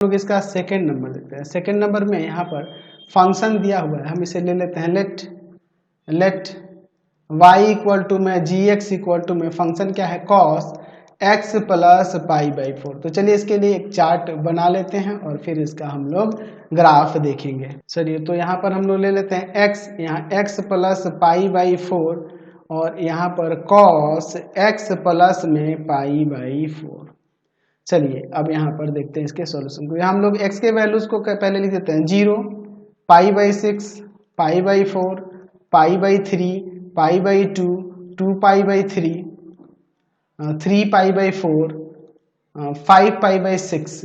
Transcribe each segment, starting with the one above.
लोग इसका second number देखते हैं। सेकेंड नंबर में यहाँ पर फंक्शन दिया हुआ है, हम इसे ले लेते हैं लेट y इक्वल टू में जी एक्स इक्वल टू में फंक्शन क्या है cos x plus pi by 4। तो चलिए इसके लिए एक चार्ट बना लेते हैं और फिर इसका हम लोग ग्राफ देखेंगे। चलिए तो यहाँ पर हम लोग ले लेते हैं x, यहाँ x प्लस पाई बाई 4 और यहाँ पर कॉस x प्लस में पाई बाई 4। चलिए अब यहाँ पर देखते हैं इसके सॉल्यूशन को। हम लोग x के वैल्यूज को पहले लिख देते हैं 0, pi by 6, pi by 4, pi by 3, pi by 2, 2 pi by 3, 3 pi by 4, 5 pi by 6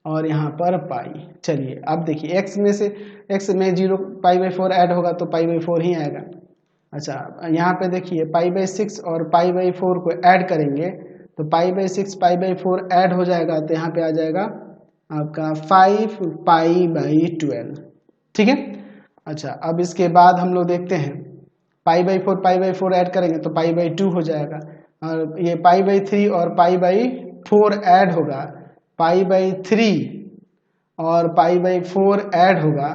और यहाँ पर पाई। चलिए अब देखिए x में से x में 0 पाई बाई 4 ऐड होगा तो पाई बाई 4 ही आएगा। अच्छा यहाँ पे देखिए पाई बाई 6 और पाई बाई 4 को ऐड करेंगे तो pi by 6 pi by 4 add हो जाएगा तो यहाँ पे आ जाएगा आपका 5 पाई बाई 12। ठीक है। अच्छा अब इसके बाद हम लोग देखते हैं पाई बाई 4 ऐड करेंगे तो पाई बाई 2 हो जाएगा और ये पाई बाई 3 और पाई बाई 4 ऐड होगा, पाई बाई 3 और पाई बाई 4 ऐड होगा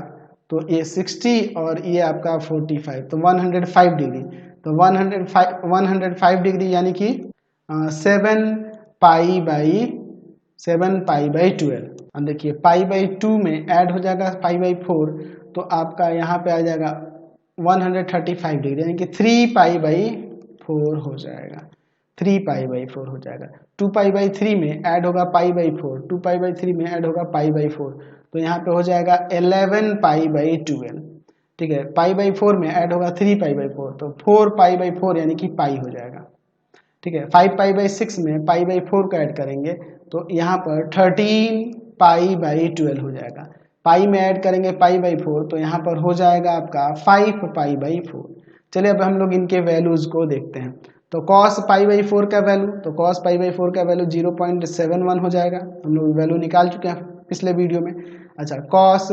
तो ये 60 और ये आपका 45 तो 105 डिग्री। तो 105 डिग्री यानी कि 7 पाई बाई 12। अब देखिए पाई बाई 2 में ऐड हो जाएगा पाई बाई 4 तो आपका यहाँ पे आ जाएगा 135 डिग्री यानी कि 3 पाई बाई 4 हो जाएगा, 3 पाई बाई 4 हो जाएगा। 2 पाई बाई 3 में ऐड होगा पाई बाई 4, 2 पाई बाई 3 में ऐड होगा पाई बाई 4 तो यहाँ पे हो जाएगा 11 पाई बाई 12। ठीक है, पाई बाई 4 में ऐड होगा 3 पाई बाई 4 तो 4 पाई बाई 4 यानी कि पाई हो जाएगा। ठीक है, 5 पाई बाई 6 में पाई बाई 4 का ऐड करेंगे तो यहाँ पर 13 पाई बाई 12 हो जाएगा। पाई में ऐड करेंगे पाई बाई 4 तो यहाँ पर हो जाएगा आपका 5 पाई बाई 4। चलिए अब हम लोग इनके वैल्यूज को देखते हैं। तो cos पाई बाई 4 का वैल्यू, तो cos पाई बाई 4 का वैल्यू 0.71 हो जाएगा, हम लोग वैल्यू निकाल चुके हैं पिछले वीडियो में। अच्छा cos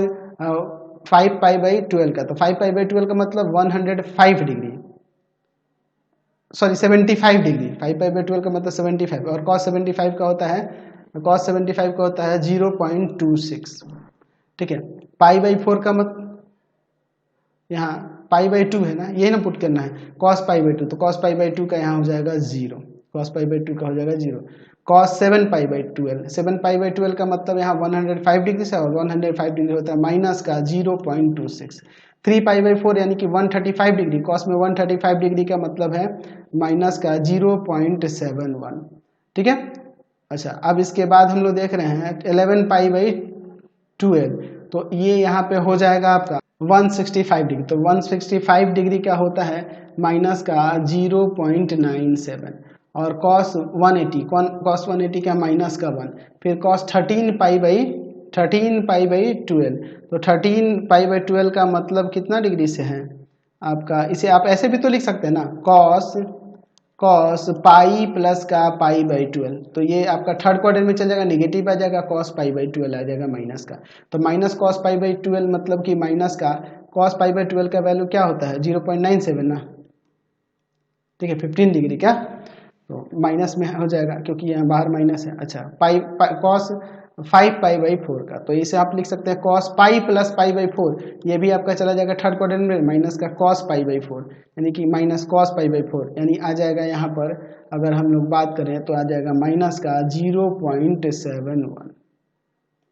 5 पाई बाई 12 का, तो 5 पाई बाई 12 का मतलब 105 degree, sorry 75 degree, 5 pi by 12 का मतलब 75 और cos 75 का होता है, cos 75 का होता है 0.26। ठीक है, पाई बाई 4 का मतलब यहाँ पाई बाई 2 है ना, यही ना पुट करना है, cos पाई बाई 2 तो cos पाई बाई 2 का यहाँ हो जाएगा 0, cos पाई बाई 2 का हो जाएगा 0। cos 7 pi by 12, 7 pi by 12 का मतलब यहाँ 105 डिग्री से और 105 डिग्री होता है माइनस का 0.26। 3 पाई बाई 4 यानी कि 135 डिग्री, cos में 135 डिग्री का मतलब है माइनस का 0.71। ठीक है। अच्छा अब इसके बाद हम लोग देख रहे हैं 11 पाई बाई 12 तो ये यहाँ पे हो जाएगा आपका 165 डिग्री, तो 165 डिग्री का होता है माइनस का 0.97 और cos 180 का माइनस का 1, फिर cos 13 पाई बाई 12 तो 13 पाई बाई 12 का मतलब कितना डिग्री से है आपका, इसे आप ऐसे भी तो लिख सकते हैं ना, cos पाई प्लस का पाई बाई 12 तो ये आपका थर्ड क्वाड्रेंट में चल जाएगा, निगेटिव आ जाएगा, cos पाई बाई 12 आ जाएगा माइनस का, तो माइनस cos पाई बाई 12 मतलब कि माइनस का cos पाई बाई 12 का वैल्यू क्या होता है 0.97 ना। ठीक है, 15 डिग्री का तो माइनस में हो जाएगा क्योंकि यहाँ बाहर माइनस है। अच्छा cos 5 पाई बाई 4 का, तो इसे आप लिख सकते हैं cos pi plus pi by 4, ये भी आपका चला जाएगा थर्ड क्वाड्रेंट में, माइनस का cos पाई बाई 4 यानी कि माइनस cos पाई बाई 4 यानी आ जाएगा यहाँ पर अगर हम लोग बात करें तो आ जाएगा माइनस का 0.71।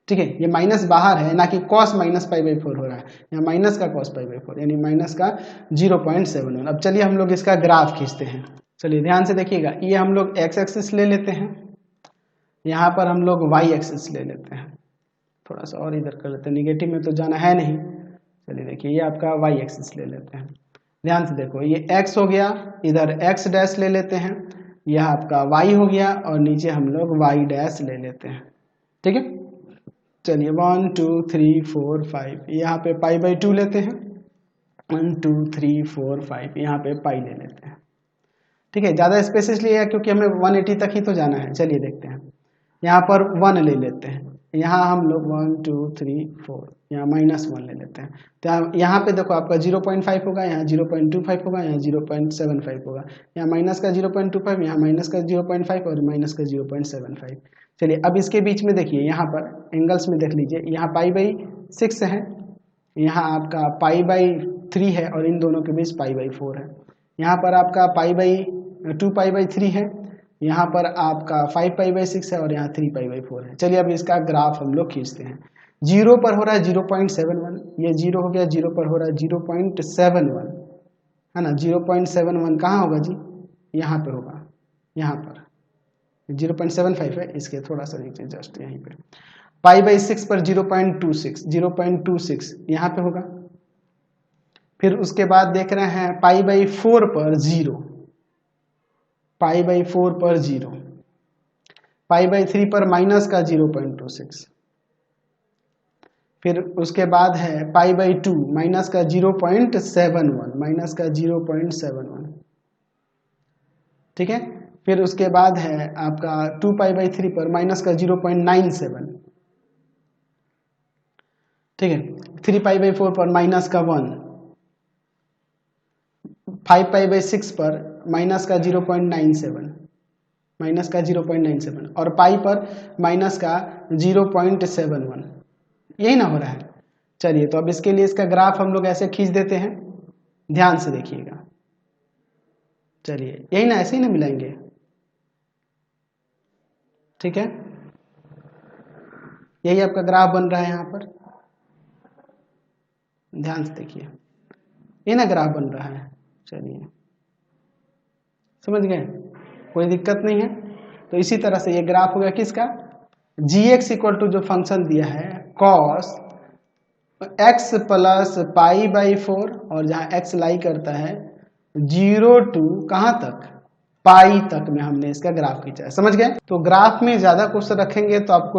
ठीक है, ये माइनस बाहर है ना कि cos माइनस पाई बाई 4 हो रहा है, यहाँ माइनस का cos पाई बाई 4 यानी माइनस का 0.71। अब चलिए हम लोग इसका ग्राफ खींचते हैं। चलिए ध्यान से देखिएगा, ये हम लोग x एक्सिस ले लेते हैं, यहाँ पर हम लोग y एक्सिस ले लेते हैं, थोड़ा सा और इधर कर लेते हैं, निगेटिव में तो जाना है नहीं। चलिए देखिए ये आपका y एक्सिस ले लेते हैं, ध्यान से देखो ये x हो गया, इधर x डैश ले लेते हैं, यह आपका y हो गया और नीचे हम लोग y डैश ले लेते हैं। ठीक है, चलिए 1 2 3 4 5 यहाँ पे पाई बाई 2 लेते हैं, 1 2 3 4 5 यहाँ पे पाई ले लेते हैं। ठीक है, ज़्यादा स्पेस इसलिए है क्योंकि हमें 180 तक ही तो जाना है। चलिए देखते हैं, यहाँ पर 1 ले लेते हैं, यहाँ हम लोग 1 2 3 4 यहाँ -1 ले लेते हैं। तो यहाँ पे देखो आपका 0.5 होगा, यहाँ 0.25 होगा, यहाँ 0.75 होगा, यहाँ माइनस का 0.25, यहाँ माइनस का 0.5 और माइनस का 0.75। चलिए अब इसके बीच में देखिए, यहाँ पर एंगल्स में देख लीजिए, यहाँ π/6 है, यहाँ आपका π/3 है और इन दोनों के बीच π/4 है। यहाँ पर आपका 2 π/3 है, यहाँ पर आपका 5 π/6 है और यहाँ 3 π/4 है। चलिए अब इसका ग्राफ हम लोग खींचते हैं। 0 पर हो रहा है 0.71, ये 0 हो गया, 0 पर हो रहा है 0.71 है ना। 0.71 कहाँ होगा जी, यहाँ पे होगा, यहाँ पर 0.75 है, इसके थोड़ा सा नीचे जस्ट यहीं पे। π/6 पर 0.26 यहाँ पे होगा। फिर उसके बाद देख रहे हैं π/4 पर 0, π/4 पर 0, π/3 पर माइनस का 0.26, फिर उसके बाद है π/2 माइनस का 0.71, माइनस का 0.71, ठीक है। फिर उसके बाद है आपका 2 π/3 पर माइनस का 0.97, ठीक है। 3 π/4 पर माइनस का 1, 5 π/6 पर माइनस का 0.97, माइनस का 0.97 और पाई पर माइनस का 0.71, यही ना हो रहा है। चलिए तो अब इसके लिए इसका ग्राफ हम लोग ऐसे खींच देते हैं, ध्यान से देखिएगा। चलिए यही ना, ऐसे ही ना मिलाएंगे, ठीक है। यही आपका ग्राफ बन रहा है, यहाँ पर ध्यान से देखिए, ये ना ग्राफ बन रहा है। चलिए समझ गए, कोई दिक्कत नहीं है। तो इसी तरह से ये ग्राफ हो गया किसका, gx इक्वल टू जो फंक्शन दिया है cos x प्लस π/4 और जहाँ x लाई करता है 0 to कहाँ तक, पाई तक में हमने इसका ग्राफ खींचा है। समझ गए। तो ग्राफ में ज्यादा क्वेश्चन रखेंगे तो आपको